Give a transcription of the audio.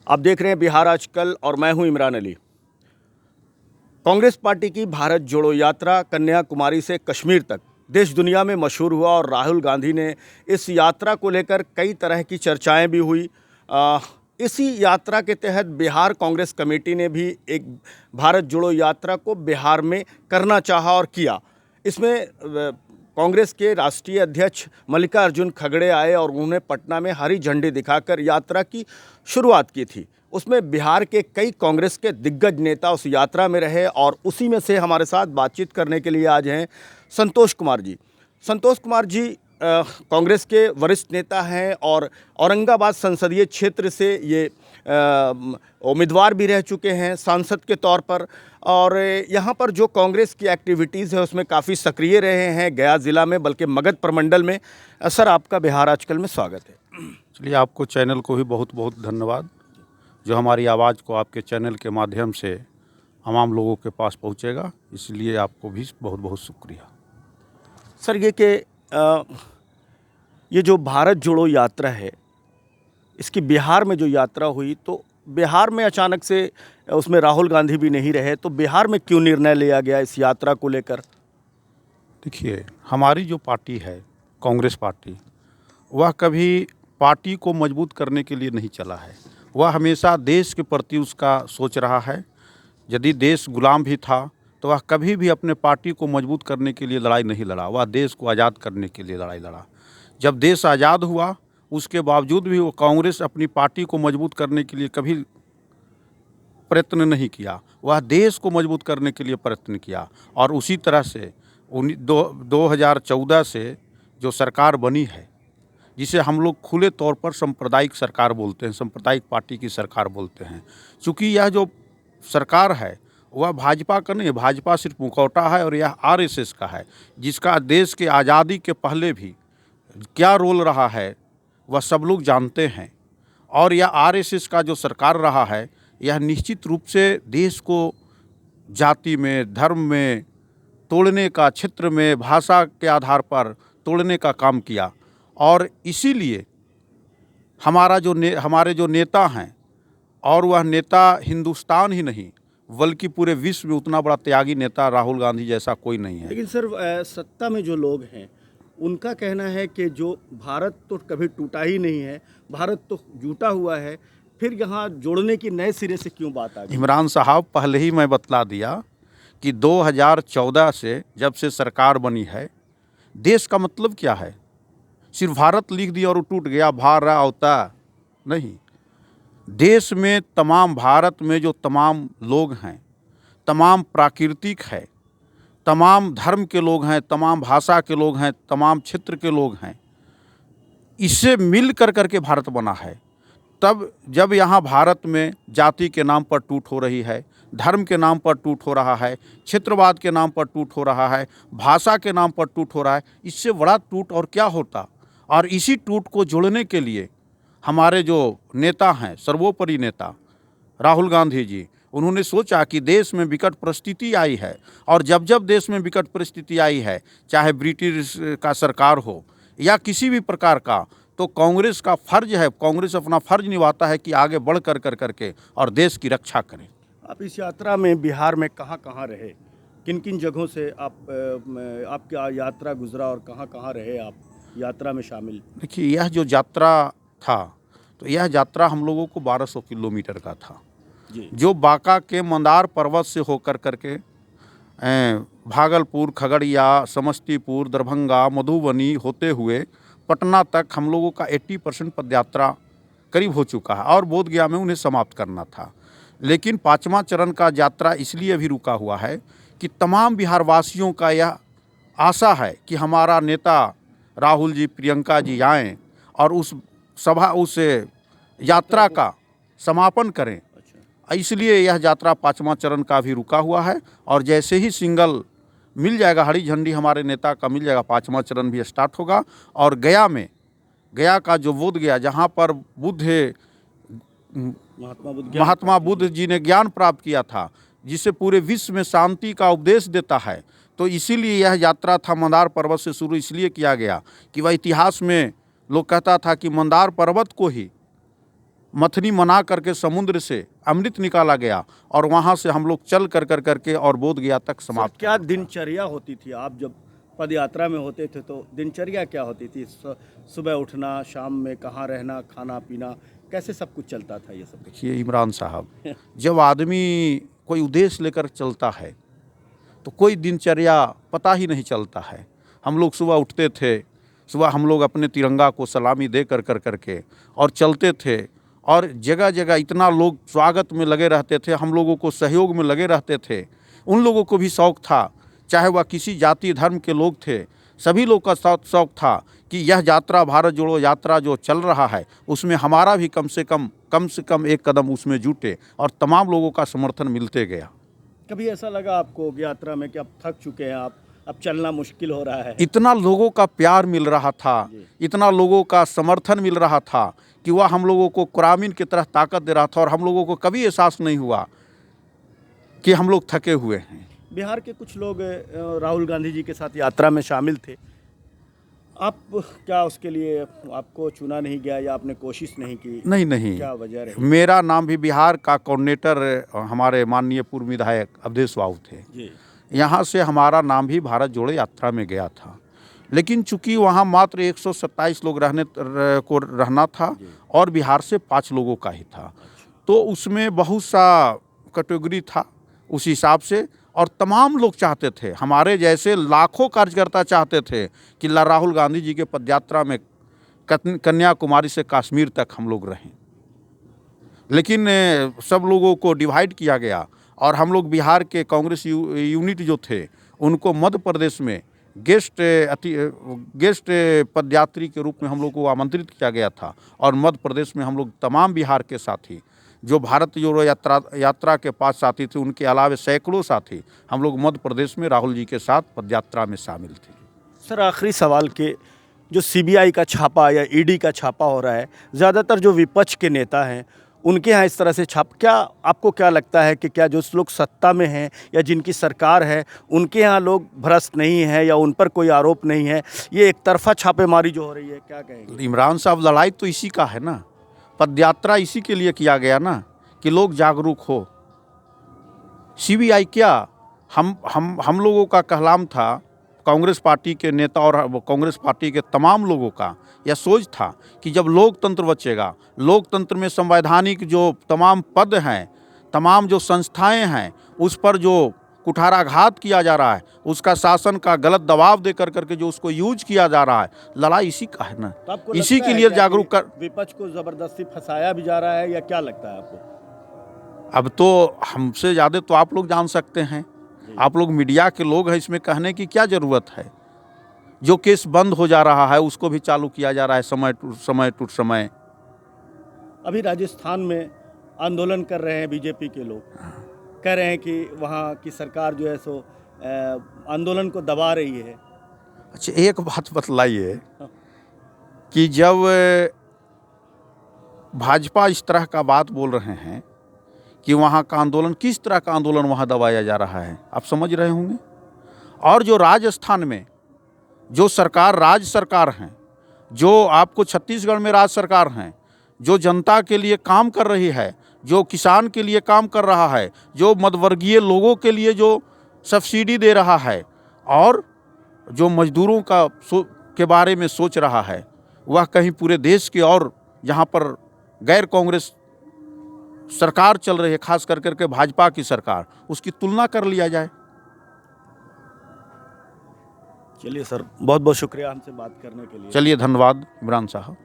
आप देख रहे हैं बिहार आजकल और मैं हूं इमरान अली। कांग्रेस पार्टी की भारत जोड़ो यात्रा कन्याकुमारी से कश्मीर तक देश दुनिया में मशहूर हुआ और राहुल गांधी ने इस यात्रा को लेकर कई तरह की चर्चाएं भी हुई। इसी यात्रा के तहत बिहार कांग्रेस कमेटी ने भी एक भारत जोड़ो यात्रा को बिहार में करना चाहा और किया। इसमें कांग्रेस के राष्ट्रीय अध्यक्ष मल्लिकार्जुन खड़गे आए और उन्होंने पटना में हरी झंडी दिखाकर यात्रा की शुरुआत की थी। उसमें बिहार के कई कांग्रेस के दिग्गज नेता उस यात्रा में रहे और उसी में से हमारे साथ बातचीत करने के लिए आज हैं संतोष कुमार जी। संतोष कुमार जी कांग्रेस के वरिष्ठ नेता हैं और औरंगाबाद संसदीय क्षेत्र से ये उम्मीदवार भी रह चुके हैं सांसद के तौर पर, और यहाँ पर जो कांग्रेस की एक्टिविटीज़ है उसमें काफ़ी सक्रिय रहे हैं, गया ज़िला में बल्कि मगध प्रमंडल में। सर, आपका बिहार आजकल में स्वागत है। चलिए, आपको चैनल को भी बहुत बहुत धन्यवाद जो हमारी आवाज़ को आपके चैनल के माध्यम से तमाम लोगों के पास पहुँचेगा, इसलिए आपको भी बहुत बहुत शुक्रिया। सर, ये जो भारत जोड़ो यात्रा है, इसकी बिहार में जो यात्रा हुई तो बिहार में अचानक से उसमें राहुल गांधी भी नहीं रहे, तो बिहार में क्यों निर्णय लिया गया इस यात्रा को लेकर? देखिए, हमारी जो पार्टी है कांग्रेस पार्टी, वह कभी पार्टी को मजबूत करने के लिए नहीं चला है। वह हमेशा देश के प्रति उसका सोच रहा है। यदि देश गुलाम भी था तो वह कभी भी अपने पार्टी को मजबूत करने के लिए लड़ाई नहीं लड़ा, वह देश को आज़ाद करने के लिए लड़ाई लड़ा। जब देश आज़ाद हुआ उसके बावजूद भी वो कांग्रेस अपनी पार्टी को मजबूत करने के लिए कभी प्रयत्न नहीं किया, वह देश को मजबूत करने के लिए प्रयत्न किया। और उसी तरह से 2014 से जो सरकार बनी है, जिसे हम लोग खुले तौर पर सांप्रदायिक सरकार बोलते हैं, सांप्रदायिक पार्टी की सरकार बोलते हैं। चूँकि यह जो सरकार है वह भाजपा का नहीं है, भाजपा सिर्फ मुखौटा है और यह आरएसएस का है, जिसका देश के आज़ादी के पहले भी क्या रोल रहा है वह सब लोग जानते हैं। और यह आरएसएस का जो सरकार रहा है, यह निश्चित रूप से देश को जाति में, धर्म में तोड़ने का, क्षेत्र में भाषा के आधार पर तोड़ने का काम किया। और इसीलिए हमारे जो नेता हैं, और वह नेता हिंदुस्तान ही नहीं बल्कि पूरे विश्व में उतना बड़ा त्यागी नेता राहुल गांधी जैसा कोई नहीं है। लेकिन सर, सत्ता में जो लोग हैं उनका कहना है कि जो भारत तो कभी टूटा ही नहीं है, भारत तो जुटा हुआ है, फिर यहाँ जोड़ने की नए सिरे से क्यों बात आ गई? इमरान साहब, पहले ही मैं बतला दिया कि 2014 से जब से सरकार बनी है, देश का मतलब क्या है? सिर्फ भारत लिख दिया और टूट गया, भारत होता नहीं। देश में तमाम, भारत में जो तमाम लोग हैं, तमाम प्राकृतिक है, तमाम धर्म के लोग हैं, तमाम भाषा के लोग हैं, तमाम क्षेत्र के लोग हैं, इससे मिल करके भारत बना है। तब जब यहाँ भारत में जाति के नाम पर टूट हो रही है, धर्म के नाम पर टूट हो रहा है, क्षेत्रवाद के नाम पर टूट हो रहा है, भाषा के नाम पर टूट हो रहा है, इससे बड़ा टूट और क्या होता। और इसी टूट को जोड़ने के लिए हमारे जो नेता हैं, सर्वोपरि नेता राहुल गांधी जी, उन्होंने सोचा कि देश में विकट परिस्थिति आई है, और जब जब देश में विकट परिस्थिति आई है, चाहे ब्रिटिश का सरकार हो या किसी भी प्रकार का, तो कांग्रेस का फर्ज है, कांग्रेस अपना फर्ज निभाता है कि आगे बढ़ करके और देश की रक्षा करें। आप इस यात्रा में बिहार में कहाँ कहाँ रहे, किन किन जगहों से आपका यात्रा गुजरा और कहाँ कहाँ रहे आप यात्रा में शामिल? देखिए, यह जो यात्रा था तो यह यात्रा हम लोगों को 1200 किलोमीटर का था जी। जो बांका के मंदार पर्वत से होकर करके भागलपुर, खगड़िया, समस्तीपुर, दरभंगा, मधुबनी होते हुए पटना तक हम लोगों का 80% पदयात्रा करीब हो चुका है, और बोधगया में उन्हें समाप्त करना था। लेकिन 5वां चरण का यात्रा इसलिए अभी रुका हुआ है कि तमाम बिहारवासियों का यह आशा है कि हमारा नेता राहुल जी, प्रियंका जी आएँ और उस यात्रा का समापन करें। इसलिए यह यात्रा 5वां चरण का भी रुका हुआ है, और जैसे ही सिंगल मिल जाएगा, हरी झंडी हमारे नेता का मिल जाएगा, 5वां चरण भी स्टार्ट होगा। और गया का जो बोध गया, जहाँ पर महात्मा बुद्ध जी ने ज्ञान प्राप्त किया था, जिसे पूरे विश्व में शांति का उपदेश देता है, तो इसीलिए यह यात्रा था मंदार पर्वत से शुरू इसलिए किया गया कि वह इतिहास में लोग कहता था कि मंदार पर्वत को ही मथनी मना करके समुद्र से अमृत निकाला गया और वहाँ से हम लोग चल करके और बोध गया तक समाप्त। क्या दिनचर्या होती थी आप जब पद यात्रा में होते थे, तो दिनचर्या क्या होती थी? सुबह उठना, शाम में कहाँ रहना, खाना पीना, कैसे सब कुछ चलता था ये सब? देखिए इमरान साहब, जब आदमी कोई उद्देश्य लेकर चलता है तो कोई दिनचर्या पता ही नहीं चलता है। हम लोग सुबह उठते थे, सुबह हम लोग अपने तिरंगा को सलामी दे करके और चलते थे, और जगह जगह इतना लोग स्वागत में लगे रहते थे, हम लोगों को सहयोग में लगे रहते थे। उन लोगों को भी शौक़ था, चाहे वह किसी जाति धर्म के लोग थे, सभी लोग का शौक़ था कि यह यात्रा, भारत जोड़ो यात्रा जो चल रहा है, उसमें हमारा भी कम से कम एक कदम उसमें जुटे, और तमाम लोगों का समर्थन मिलते गया। कभी ऐसा लगा आपको यात्रा में कि अब थक चुके हैं आप, अब चलना मुश्किल हो रहा है? इतना लोगों का प्यार मिल रहा था, इतना लोगों का समर्थन मिल रहा था कि वह हम लोगों को कुरामीन की तरह ताकत दे रहा था, और हम लोगों को कभी एहसास नहीं हुआ कि हम लोग थके हुए हैं। बिहार के कुछ लोग राहुल गांधी जी के साथ यात्रा में शामिल थे, आप क्या उसके लिए आपको चुना नहीं गया या आपने कोशिश नहीं की? नहीं, क्या वजह रही? मेरा नाम भी बिहार का कोऑर्डिनेटर हमारे माननीय पूर्व विधायक अवधेश बाबू थे जी। यहाँ से हमारा नाम भी भारत जोड़ो यात्रा में गया था, लेकिन चूंकि वहाँ मात्र 127 लोग रहना था और बिहार से 5 लोगों का ही था, तो उसमें बहुत सा कैटेगरी था उस हिसाब से, और तमाम लोग चाहते थे, हमारे जैसे लाखों कार्यकर्ता चाहते थे कि राहुल गांधी जी के पदयात्रा में कन्याकुमारी से कश्मीर तक हम लोग रहें। लेकिन सब लोगों को डिवाइड किया गया, और हम लोग बिहार के कांग्रेस यूनिट जो थे उनको मध्य प्रदेश में गेस्ट पदयात्री के रूप में हम लोग को आमंत्रित किया गया था, और मध्य प्रदेश में हम लोग तमाम बिहार के साथी जो भारत जोड़ो यात्रा के 5 साथी थे, उनके अलावा सैकड़ों साथी हम लोग मध्य प्रदेश में राहुल जी के साथ पदयात्रा में शामिल थे। सर, आखिरी सवाल के जो सीबीआई का छापा या ईडी का छापा हो रहा है, ज़्यादातर जो विपक्ष के नेता हैं उनके यहाँ इस तरह से क्या आपको क्या लगता है कि क्या जो लोग सत्ता में हैं या जिनकी सरकार है उनके यहाँ लोग भ्रष्ट नहीं हैं या उन पर कोई आरोप नहीं है? ये एक तरफा छापेमारी जो हो रही है, क्या कहेंगे? इमरान साहब, लड़ाई तो इसी का है ना, पदयात्रा इसी के लिए किया गया ना कि लोग जागरूक हो। सीबीआई क्या, हम लोगों का कहलाम था, कांग्रेस पार्टी के नेता और कांग्रेस पार्टी के तमाम लोगों का यह सोच था कि जब लोकतंत्र बचेगा, लोकतंत्र में संवैधानिक जो तमाम पद हैं, तमाम जो संस्थाएं हैं, उस पर जो कुठाराघात किया जा रहा है, उसका शासन का गलत दबाव दे करके जो उसको यूज किया जा रहा है, लड़ाई इसी का है ना। तो इसी के लिए जागरूक कर, विपक्ष को जबरदस्ती फंसाया भी जा रहा है या क्या लगता है आपको? अब तो हमसे ज़्यादा तो आप लोग जान सकते हैं, आप लोग मीडिया के लोग हैं, इसमें कहने की क्या ज़रूरत है। जो केस बंद हो जा रहा है उसको भी चालू किया जा रहा है समय टू समय। अभी राजस्थान में आंदोलन कर रहे हैं बीजेपी के लोग, कह रहे हैं कि वहाँ की सरकार जो है सो आंदोलन को दबा रही है। अच्छा, एक बात बतलाइए कि जब भाजपा इस तरह का बात बोल रहे हैं कि वहाँ का आंदोलन, किस तरह का आंदोलन वहाँ दबाया जा रहा है, आप समझ रहे होंगे। और जो राजस्थान में जो सरकार, राज्य सरकार हैं, जो आपको छत्तीसगढ़ में राज्य सरकार हैं, जो जनता के लिए काम कर रही है, जो किसान के लिए काम कर रहा है, जो मध्यवर्गीय लोगों के लिए जो सब्सिडी दे रहा है, और जो मजदूरों के बारे में सोच रहा है, वह कहीं पूरे देश के और जहाँ पर गैर कांग्रेस सरकार चल रही है, खास करके भाजपा की सरकार, उसकी तुलना कर लिया जाए। चलिए सर, बहुत बहुत शुक्रिया हमसे बात करने के लिए। चलिए, धन्यवाद इमरान साहब।